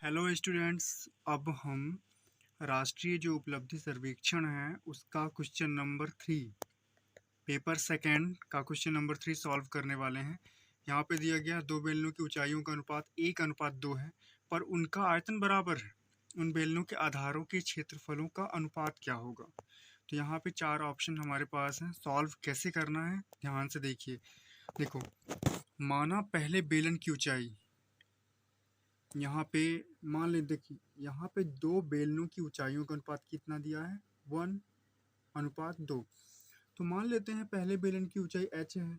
Hello students. अब हम राष्ट्रीय जो उपलब्धि सर्वेक्षण है उसका क्वेश्चन नंबर 3 पेपर सेकेंड का क्वेश्चन नंबर 3 सॉल्व करने वाले हैं। यहाँ पे दिया गया दो बेलनों की ऊंचाइयों का अनुपात 1:2 है, पर उनका आयतन बराबर है। उन बेलनों के आधारों के क्षेत्रफलों का अनुपात क्या होगा। तो यहाँ पे 4 ऑप्शन हमारे पास हैं। सॉल्व कैसे करना है ध्यान से देखिए। देखो, माना पहले बेलन की ऊंचाई, यहाँ पे मान ले, देखिए यहाँ पे दो बेलनों की ऊंचाइयों का अनुपात कितना दिया है, 1:2। तो मान लेते हैं पहले बेलन की ऊंचाई h है,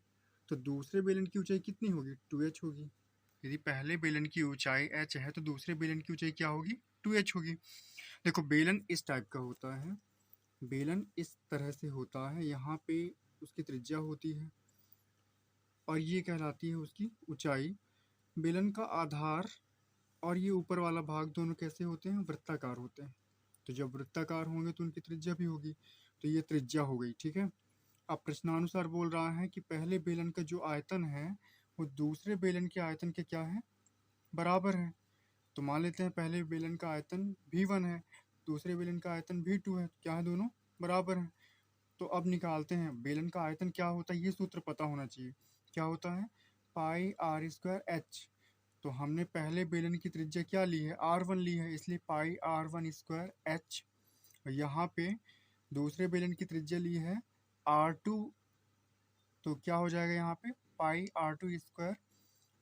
तो दूसरे बेलन की ऊंचाई कितनी होगी, 2h होगी। यदि पहले बेलन की ऊंचाई h है तो दूसरे बेलन की ऊंचाई क्या होगी, 2h होगी। देखो, बेलन इस टाइप का होता है, बेलन इस तरह से होता है। यहाँ पे उसकी त्रिज्या होती है और ये कहलाती है उसकी ऊंचाई। बेलन का आधार और ये ऊपर वाला भाग दोनों कैसे होते हैं, वृत्ताकार होते हैं। तो जब वृत्ताकार होंगे तो उनकी त्रिज्या भी होगी, तो ये त्रिज्या हो गई। ठीक है। अब प्रश्नानुसार बोल रहा है कि पहले बेलन का जो आयतन है वो दूसरे बेलन के आयतन के क्या है, बराबर है। तो मान लेते हैं पहले बेलन का आयतन v1 है, दूसरे बेलन का आयतन v2 है, क्या है, दोनों बराबर हैं। तो अब निकालते हैं बेलन का आयतन क्या होता है, ये सूत्र पता होना चाहिए। क्या होता है, पाई आर स्क्वायर एच। तो हमने पहले बेलन की त्रिज्या क्या ली है, r1 ली है, इसलिए पाई r1 स्क्वायर एच। यहाँ पे दूसरे बेलन की त्रिज्या ली है r2, तो क्या हो जाएगा यहाँ पे पाई r2 स्क्वायर।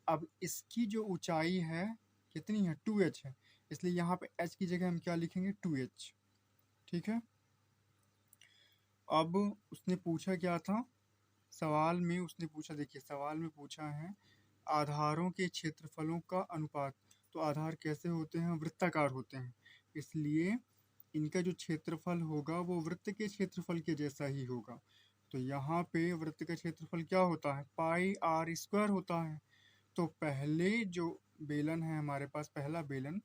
अब इसकी जो ऊंचाई है कितनी है, 2h है, इसलिए यहाँ पे h की जगह हम क्या लिखेंगे, 2h। ठीक है। अब उसने पूछा क्या था सवाल में, उसने पूछा, देखिए सवाल में पूछा है आधारों के क्षेत्रफलों का अनुपात। तो आधार कैसे होते हैं, वृत्ताकार होते हैं, इसलिए इनका जो क्षेत्रफल होगा वो वृत्त के क्षेत्रफल के जैसा ही होगा। तो यहाँ पे वृत्त का क्षेत्रफल क्या होता है, पाई आर स्क्वायर होता है। तो पहले जो बेलन है हमारे पास, पहला बेलन,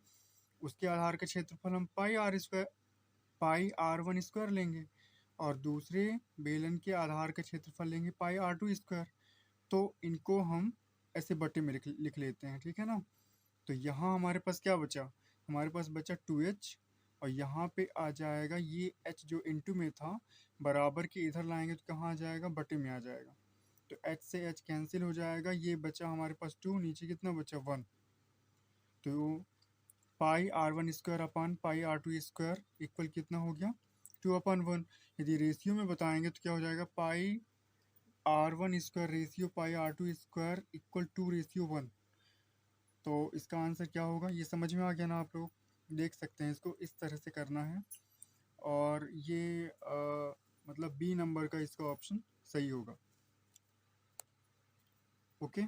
उसके आधार का क्षेत्रफल हम पाई आर वन स्क्वायर लेंगे, और दूसरे बेलन के आधार का क्षेत्रफल लेंगे पाई r2 स्क्वायर। तो इनको हम ऐसे बटे में लिख लेते हैं। ठीक है ना। तो यहाँ हमारे पास क्या बचा, हमारे पास बचा 2h, और यहाँ पे आ जाएगा ये h जो इनटू में था, बराबर के इधर लाएंगे तो कहाँ आ जाएगा, बटे में आ जाएगा। तो h से h कैंसिल हो जाएगा, ये बचा हमारे पास 2, नीचे कितना बचा 1। तो पाई r1 स्क्वायर अपान पाई r2 स्क्वायर इक्वल कितना हो गया, 2/1। यदि रेशियो में बताएंगे तो क्या हो जाएगा, पाई r1 स्क्वायर रेशियो पाई r2 स्क्वायर इक्वल 2:1। तो इसका आंसर क्या होगा, ये समझ में आ गया ना, आप लोग देख सकते हैं, इसको इस तरह से करना है। और ये मतलब बी नंबर का इसका ऑप्शन सही होगा। ओके।